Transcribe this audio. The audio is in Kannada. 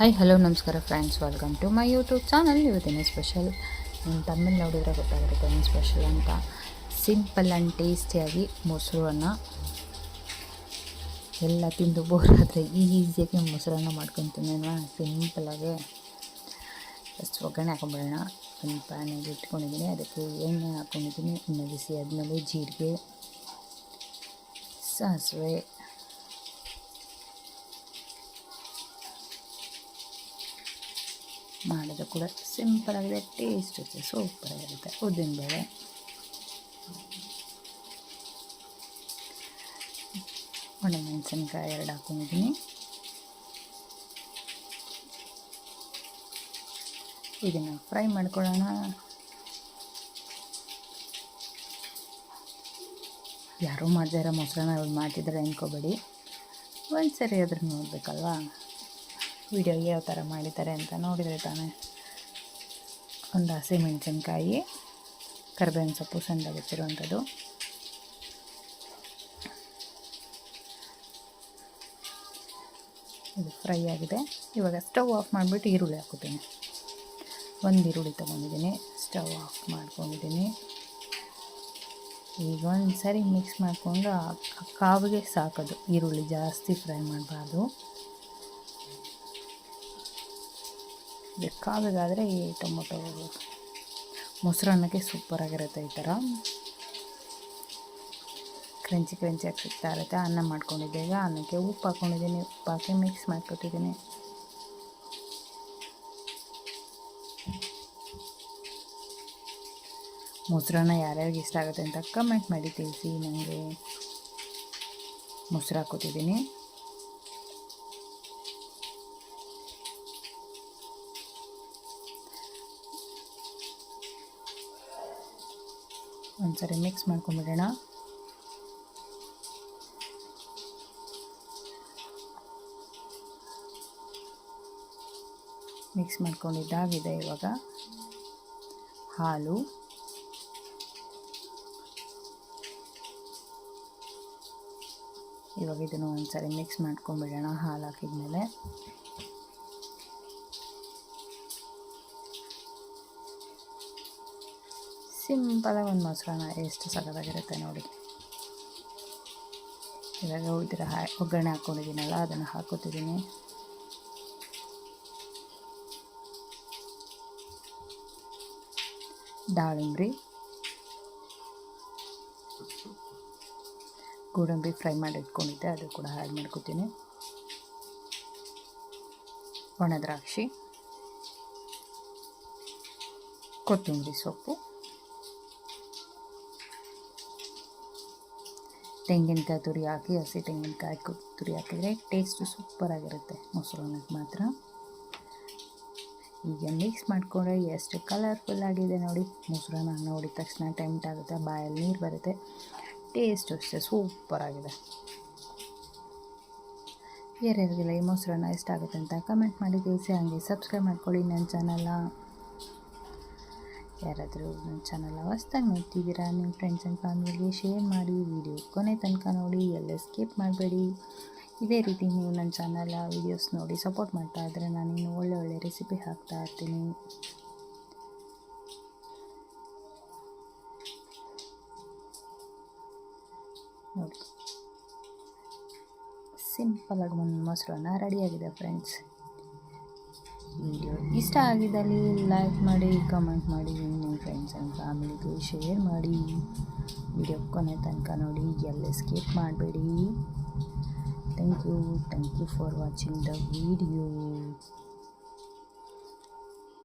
ಹಾಯ್ ಹಲೋ ನಮಸ್ಕಾರ friends, welcome to my YouTube channel. ಇವತ್ತಿನ ಸ್ಪೆಷಲ್ ನಿಮ್ಮ ತಮ್ಮಲ್ಲಿ ನೋಡಿದ್ರೆ ಗೊತ್ತಾಗಿರುತ್ತೆ ಏನು ಸ್ಪೆಷಲ್ ಅಂತ. ಸಿಂಪಲ್ ಆ್ಯಂಡ್ ಟೇಸ್ಟಿಯಾಗಿ ಮೊಸರನ್ನ ಎಲ್ಲ ತಿಂದು ಬೋರ್ ಆದರೆ ಈಸಿಯಾಗಿ ಮೊಸರನ್ನ ಮಾಡ್ಕೊತೀನಿ ಅಲ್ವಾ. ಸಿಂಪಲಾಗಿ ಫಸ್ಟ್ ಒಗ್ಗರಣೆ ಹಾಕೊಂಡ್ಬಿಡೋಣ. ಒಂದು ಪ್ಯಾನಿಗೆ ಇಟ್ಕೊಂಡಿದ್ದೀನಿ, ಅದಕ್ಕೆ ಎಣ್ಣೆ ಹಾಕ್ಕೊಂಡಿದ್ದೀನಿ. ಎಣ್ಣೆ ಬಿಸಿ ಆದಮೇಲೆ ಜೀರಿಗೆ, ಸಾಸಿವೆ, ಮಾಡೋದು ಕೂಡ ಸಿಂಪಲ್ ಆಗಿದೆ, ಟೇಸ್ಟ್ ಸೂಪರಾಗಿರುತ್ತೆ. ಉದ್ದಿನಬೇಳೆ, ಒಣಮೆಣಸಿನ್ಕಾಯಿ 2 ಹಾಕ್ಕೊಂಡಿದ್ದೀನಿ. ಇದನ್ನು ಫ್ರೈ ಮಾಡ್ಕೊಳ್ಳೋಣ. ಯಾರೂ ಮಾಡದೇ ಇರೋ ಮೊಸರನ್ನ ಅವ್ರು ಮಾಡ್ತಿದ್ದಾರೆ ಅಂದ್ಕೋಬೇಡಿ, ಒಂದು ಸರಿ ಆದ್ರೂ ನೋಡಬೇಕಲ್ವಾ ವಿಡಿಯೋ ಯಾವ ಥರ ಮಾಡಿದ್ದಾರೆ ಅಂತ. ನೋಡಿದರೆ ತಾನೇ. ಒಂದು ಹಸಿಮೆಣಸಿನ್ಕಾಯಿ, ಕರಿಬೇವಿನ ಸೊಪ್ಪು ಸಣ್ಣದಾಗಿ ಹೆಚ್ಚಿರುವಂಥದ್ದು, ಇದು ಫ್ರೈ ಆಗಿದೆ. ಇವಾಗ ಸ್ಟವ್ ಆಫ್ ಮಾಡಿಬಿಟ್ಟು ಈರುಳ್ಳಿ ಹಾಕೋತೀನಿ. ಒಂದು ಈರುಳ್ಳಿ ತೊಗೊಂಡಿದ್ದೀನಿ, ಸ್ಟವ್ ಆಫ್ ಮಾಡ್ಕೊಂಡಿದ್ದೀನಿ. ಈಗ ಒಂದು ಸರಿ ಮಿಕ್ಸ್ ಮಾಡಿಕೊಂಡು ಕಾವಿಗೆ ಸಾಕೋದು. ಈರುಳ್ಳಿ ಜಾಸ್ತಿ ಫ್ರೈ ಮಾಡಬಾರ್ದು. ಕಾವಿಗಾದರೆ ಈ ಟೊಮೊಟೊ ಮೊಸರನ್ನಕ್ಕೆ ಸೂಪರಾಗಿರುತ್ತೆ. ಈ ಥರ ಕ್ರಂಚಿ ಕ್ರಂಚಿಯಾಗಿ ಸಿಗ್ತಾ ಇರುತ್ತೆ. ಅನ್ನ ಮಾಡ್ಕೊಂಡಿದ್ದೆ. ಈಗ ಅನ್ನಕ್ಕೆ ಉಪ್ಪು ಹಾಕ್ಕೊಂಡಿದ್ದೀನಿ. ಉಪ್ಪು ಹಾಕಿ ಮಿಕ್ಸ್ ಮಾಡ್ಕೊತಿದ್ದೀನಿ. ಮೊಸರನ್ನ ಯಾರ್ಯಾರಿಗೆ ಇಷ್ಟ ಆಗುತ್ತೆ ಅಂತ ಕಮೆಂಟ್ ಮಾಡಿ ತಿಳಿಸಿ. ನನಗೆ ಮೊಸರು ಹಾಕ್ಕೊತಿದ್ದೀನಿ. ಒಂದ್ಸರಿ ಮಿಕ್ಸ್ ಮಾಡ್ಕೊಂಬಿಡೋಣ. ಮಿಕ್ಸ್ ಮಾಡ್ಕೊಂಡಿದ್ದಾಗಿದೆ. ಇವಾಗ ಹಾಲು, ಇವಾಗ ಇದನ್ನು ಒಂದ್ಸರಿ ಮಿಕ್ಸ್ ಮಾಡ್ಕೊಂಬಿಡೋಣ. ಹಾಲು ಹಾಕಿದ್ಮೇಲೆ ಸಿಂಪಲಾಗಿ ಒಂದು ಮೊಸರನ್ನ ಎಷ್ಟು ಸಖತ್ತಾಗಿರುತ್ತೆ ನೋಡಿ. ಇವಾಗ ಉಳಿದಿರೋ ಒಗ್ಗರಣೆ ಹಾಕ್ಕೊಂಡಿದ್ದೀನಲ್ಲ, ಅದನ್ನು ಹಾಕೋತಿದ್ದೀನಿ. ದಾಳಿಂಬೆ, ಗೋಡಂಬಿ ಫ್ರೈ ಮಾಡಿ ಇಟ್ಕೊಂಡಿದ್ದೆ, ಅದು ಕೂಡ ಆ್ಯಡ್ ಮಾಡ್ಕೊತೀನಿ. ಒಣ ದ್ರಾಕ್ಷಿ, ಕೊತ್ತಂಬರಿ ಸೊಪ್ಪು, ತೆಂಗಿನಕಾಯಿ ತುರಿ ಹಾಕಿ, ಹಸಿ ತೆಂಗಿನಕಾಯಿ ತುರಿ ಹಾಕಿದರೆ ಟೇಸ್ಟು ಸೂಪರಾಗಿರುತ್ತೆ ಮೊಸರನ್ನಕ್ಕೆ ಮಾತ್ರ. ಈಗ ಮಿಕ್ಸ್ ಮಾಡಿಕೊಂಡ್ರೆ ಎಷ್ಟು ಕಲರ್ಫುಲ್ ಆಗಿದೆ ನೋಡಿ. ಮೊಸರನ್ನ ನೋಡಿದ ತಕ್ಷಣ ಟೆಂಪ್ಟ್ ಆಗುತ್ತೆ, ಬಾಯಲ್ಲಿ ನೀರು ಬರುತ್ತೆ. ಟೇಸ್ಟು ಅಷ್ಟೇ ಸೂಪರಾಗಿದೆ. ಯಾರ್ಯಾರಿಗೆಲ್ಲ ಈ ಮೊಸರನ್ನ ಇಷ್ಟ ಆಗುತ್ತೆ ಅಂತ ಕಮೆಂಟ್ ಮಾಡಿ ತಿಳಿಸಿ. ಹಾಗೆ ಸಬ್ಸ್ಕ್ರೈಬ್ ಮಾಡ್ಕೊಳ್ಳಿ ನನ್ನ ಚಾನಲ್ನ. ಯಾರಾದರೂ ನನ್ನ ಚಾನಲ್ ಹೊಸ್ದಾಗಿ ನೋಡ್ತಿದ್ದೀರಾ, ನಿಮ್ಮ ಫ್ರೆಂಡ್ಸ್ ಆ್ಯಂಡ್ ಫ್ಯಾಮಿಲಿಗೆ ಶೇರ್ ಮಾಡಿ. ವಿಡಿಯೋ ಕೊನೆ ತನಕ ನೋಡಿ, ಎಲ್ಲ ಸ್ಕಿಪ್ ಮಾಡಬೇಡಿ. ಇದೇ ರೀತಿ ನೀವು ನನ್ನ ಚಾನಲ್ ವೀಡಿಯೋಸ್ ನೋಡಿ ಸಪೋರ್ಟ್ ಮಾಡ್ತಾ ಇದ್ದರೆ ನಾನು ಇನ್ನೂ ಒಳ್ಳೆ ರೆಸಿಪಿ ಹಾಕ್ತಾ ಇರ್ತೀನಿ. ನೋಡಿ, ಸಿಂಪಲಾಗಿ ಒಂದು ಮೊಸರನ್ನ ರೆಡಿಯಾಗಿದೆ ಫ್ರೆಂಡ್ಸ್. ವಿಡಿಯೋ ಇಷ್ಟ ಆಗಿದ್ದಲ್ಲಿ ಲೈಕ್ ಮಾಡಿ, ಕಮೆಂಟ್ ಮಾಡಿ, ನಿಮ್ಮ ಫ್ರೆಂಡ್ಸ್ ಆ್ಯಂಡ್ ಫ್ಯಾಮಿಲಿಗೆ ಶೇರ್ ಮಾಡಿ. ವಿಡಿಯೋ ಕೊನೆ ತನಕ ನೋಡಿ, ಎಲ್ಲ ಸ್ಕಿಪ್ ಮಾಡಬೇಡಿ. Thank you for watching the video.